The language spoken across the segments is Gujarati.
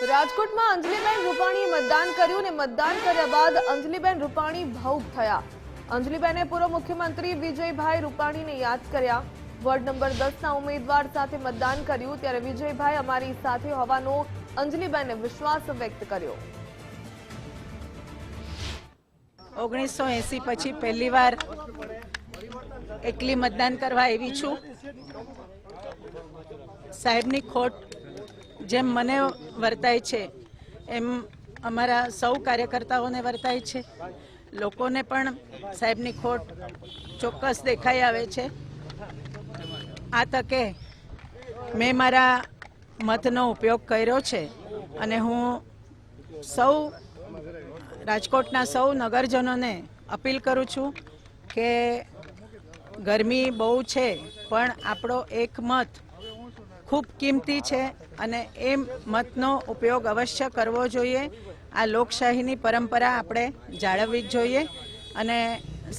રાજકોટમાં અંજલિબેન રૂપાણીએ મતદાન કર્યું અને મતદાન કર્યા બાદ અંજલિબેન રૂપાણી ભાવુક થયા। અંજલિબેને પૂર્વ મુખ્યમંત્રી વિજયભાઈ રૂપાણીને યાદ કર્યા। વોર્ડ નંબર 10ના ઉમેદવાર સાથે મતદાન કર્યું ત્યારે વિજયભાઈ અમારી સાથે હોવાનો અંજલિબેને વિશ્વાસ વ્યક્ત કર્યો। 1980 પછી પહેલીવાર એકલી મતદાન કરવા આવી છું। સાહેબની ખોટ જેમ મને વર્તાય છે એમ અમારા સૌ કાર્યકર્તાઓને વર્તાય છે। લોકોને પણ સાહેબની ખોટ ચોક્કસ દેખાઈ આવે છે। આ તકે મેં મારા મતનો ઉપયોગ કર્યો છે અને હું સૌ રાજકોટના સૌ નગરજનોને અપીલ કરું છું કે ગરમી બહુ છે પણ આપણો એક મત ખૂબ કિંમતી છે અને એ મતનો ઉપયોગ અવશ્ય કરવો જોઈએ। આ લોકશાહીની પરંપરા આપણે જાળવવી જ જોઈએ અને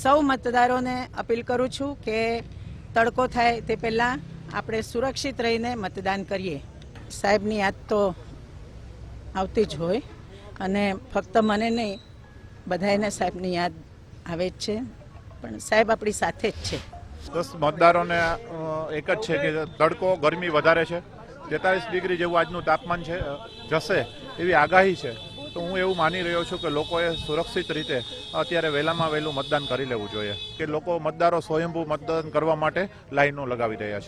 સૌ મતદારોને અપીલ કરું છું કે તડકો થાય તે પહેલાં આપણે સુરક્ષિત રહીને મતદાન કરીએ। સાહેબની યાદ તો આવતી જ હોય અને ફક્ત મને નહીં બધાને સાહેબની યાદ આવે જ છે પણ સાહેબ આપણી સાથે જ છે। બસ મતદારોને એક જ છે કે તડકો ગરમી વધારે છે, 43 ડિગ્રી જેવું આજનું તાપમાન છે જશે એવી આગાહી છે। તો હું એવું માની રહ્યો છું કે લોકોએ સુરક્ષિત રીતે અત્યારે વહેલામાં વહેલું મતદાન કરી લેવું જોઈએ કે લોકો મતદારો સ્વયંભૂ મતદાન કરવા માટે લાઈનો લગાવી રહ્યા છે।